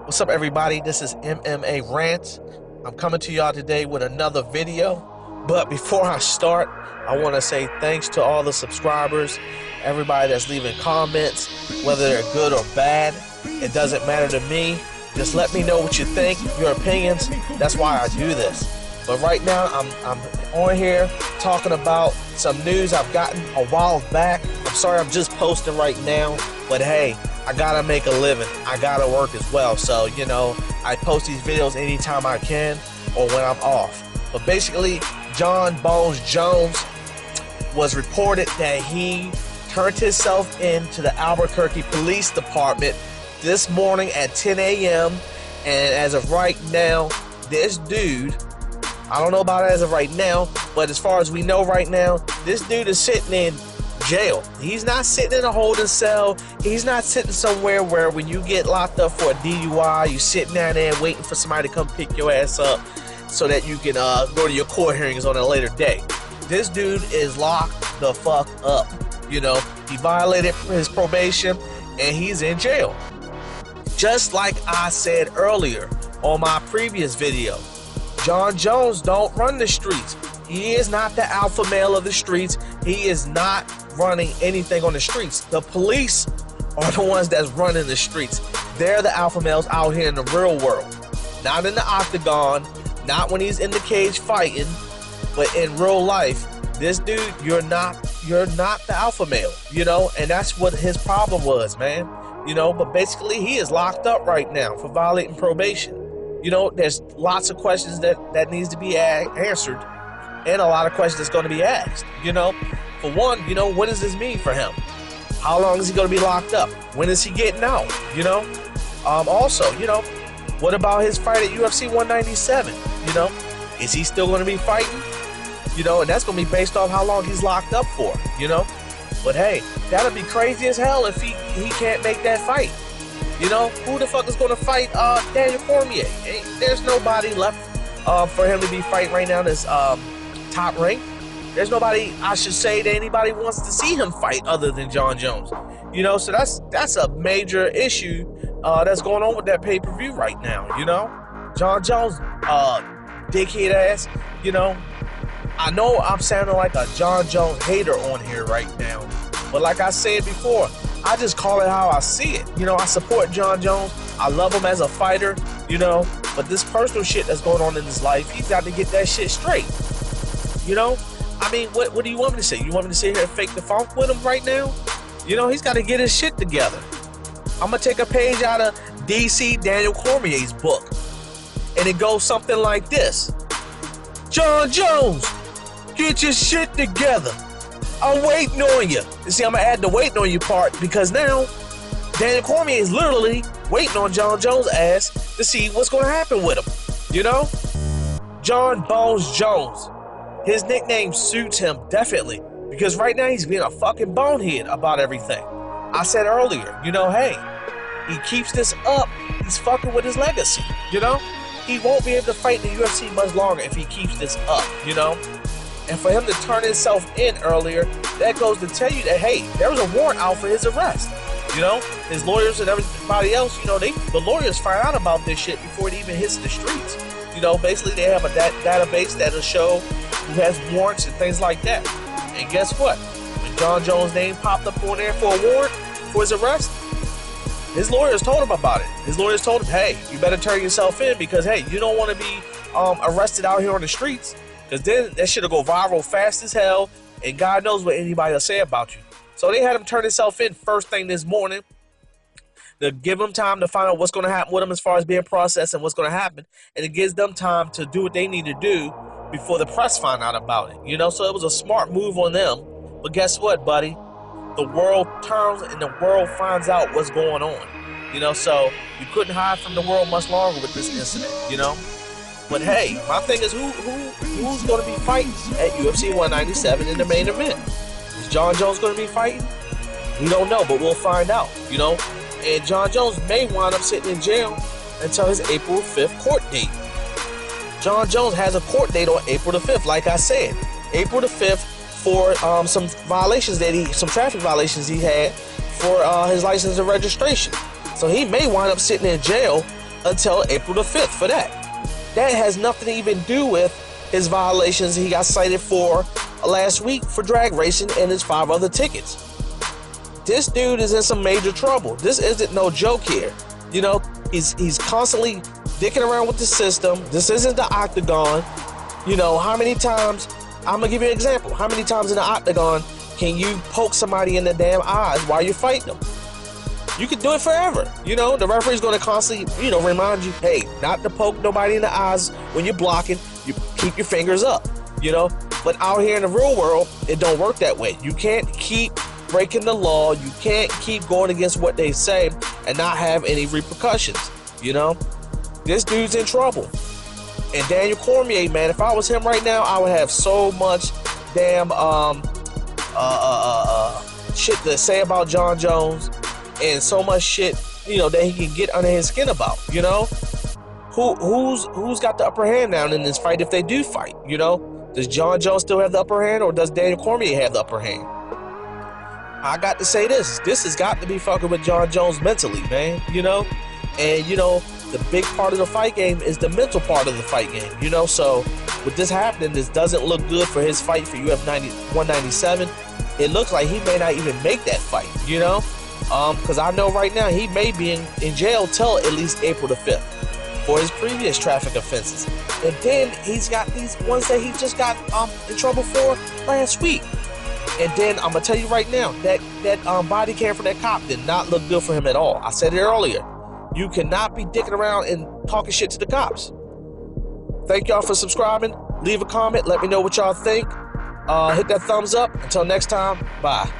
What's up, everybody? This is MMA Rant. I'm coming to y'all today with another video. But before I start, I want to say thanks to all the subscribers, everybody that's leaving comments, whether they're good or bad. It doesn't matter to me. Just let me know what you think, your opinions. That's why I do this. But right now, I'm on here talking about some news I've gotten a while back. I'm sorry I'm just posting right now, but hey, I gotta make a living. I gotta work as well. So, you know, I post these videos anytime I can or when I'm off. But basically, John Bones Jones was reported that he turned himself in to the Albuquerque Police Department this morning at 10 a.m. And as of right now, this dude, I don't know about it as of right now, but as far as we know right now, this dude is sitting in jail. He's not sitting in a holding cell. He's not sitting somewhere where when you get locked up for a DUI, you sitting down there waiting for somebody to come pick your ass up so that you can go to your court hearings on a later day. This dude is locked the fuck up. You know, he violated his probation and he's in jail. Just like I said earlier on my previous video, John Jones don't run the streets. He is not the alpha male of the streets. He is not running anything on the streets. The police are the ones that's running the streets. They're the alpha males out here in the real world. Not in the octagon, not when he's in the cage fighting, but in real life, this dude, you're not the alpha male, you know, and that's what his problem was, man. You know, but basically he is locked up right now for violating probation. You know, there's lots of questions that needs to be answered, and a lot of questions that's going to be asked. You know, for one, you know, what does this mean for him? How long is he going to be locked up? When is he getting out? You know, also, you know, what about his fight at UFC 197? You know, is he still going to be fighting? You know, and that's going to be based off how long he's locked up for. You know, but hey, that'll be crazy as hell if he can't make that fight. You know, who the fuck is going to fight Daniel Cormier? There's nobody left for him to be fighting right now that's top rank. There's nobody, I should say, that anybody wants to see him fight other than John Jones. You know, so that's a major issue that's going on with that pay-per-view right now, you know? John Jones, dickhead ass, you know? I know I'm sounding like a John Jones hater on here right now, but like I said before, I just call it how I see it. You know, I support John Jones. I love him as a fighter, you know, but this personal shit that's going on in his life, he's got to get that shit straight. You know? I mean, what do you want me to say? You want me to sit here and fake the funk with him right now? You know, he's got to get his shit together. I'm going to take a page out of DC Daniel Cormier's book, and it goes something like this. John Jones, get your shit together. I'm waiting on you. You see, I'm going to add the waiting on you part because now Daniel Cormier is literally waiting on John Jones' ass to see what's going to happen with him. You know? John Bones Jones. His nickname suits him definitely because right now he's being a fucking bonehead about everything. I said earlier, you know, hey, he keeps this up, he's fucking with his legacy, you know? He won't be able to fight in the UFC much longer if he keeps this up, you know? And for him to turn himself in earlier, that goes to tell you that, hey, there was a warrant out for his arrest. You know, his lawyers and everybody else, you know, the lawyers find out about this shit before it even hits the streets. You know, basically they have a database that'll show who has warrants and things like that. And guess what? When John Jones' name popped up on there for a warrant for his arrest, his lawyers told him about it. His lawyers told him, hey, you better turn yourself in because, hey, you don't want to be arrested out here on the streets. Because then that shit'll go viral fast as hell, and God knows what anybody will say about you. So they had him turn himself in first thing this morning to give him time to find out what's going to happen with him as far as being processed and what's going to happen. And it gives them time to do what they need to do before the press find out about it. You know, so it was a smart move on them. But guess what, buddy? The world turns and the world finds out what's going on. You know, so you couldn't hide from the world much longer with this incident, you know? But hey, my thing is who's going to be fighting at UFC 197 in the main event? Is John Jones going to be fighting? We don't know, but we'll find out, you know? And John Jones may wind up sitting in jail until his April 5th court date. John Jones has a court date on April the 5th, like I said. April the 5th for some traffic violations he had for his license and registration. So he may wind up sitting in jail until April the 5th for that. That has nothing to even do with his violations he got cited for last week for drag racing and his 5 other tickets. This dude is in some major trouble. This isn't no joke here. You know, he's constantly dicking around with the system. This isn't the octagon. You know, how many times, I'm gonna give you an example. How many times in the octagon can you poke somebody in the damn eyes while you're fighting them? You can do it forever. You know, the referee's gonna constantly, you know, remind you, hey, not to poke nobody in the eyes when you're blocking. You keep your fingers up, you know? But out here in the real world, it don't work that way. You can't keep breaking the law. You can't keep going against what they say and not have any repercussions, you know? This dude's in trouble. And Daniel Cormier, man, if I was him right now, I would have so much damn shit to say about Jon Jones, and so much shit, you know, that he can get under his skin about, you know? Who's got the upper hand now in this fight if they do fight, you know? Does Jon Jones still have the upper hand, or does Daniel Cormier have the upper hand? I got to say this has got to be fucking with Jon Jones mentally, man, you know? And, you know, the big part of the fight game is the mental part of the fight game, you know? So with this happening, this doesn't look good for his fight for UFC 197. It looks like he may not even make that fight, you know? Because I know right now he may be in jail till at least April the 5th for his previous traffic offenses. And then he's got these ones that he just got in trouble for last week. And then I'm gonna tell you right now, that body cam from that cop did not look good for him at all. I said it earlier. You cannot be dicking around and talking shit to the cops. Thank y'all for subscribing. Leave a comment. Let me know what y'all think. Hit that thumbs up. Until next time, bye.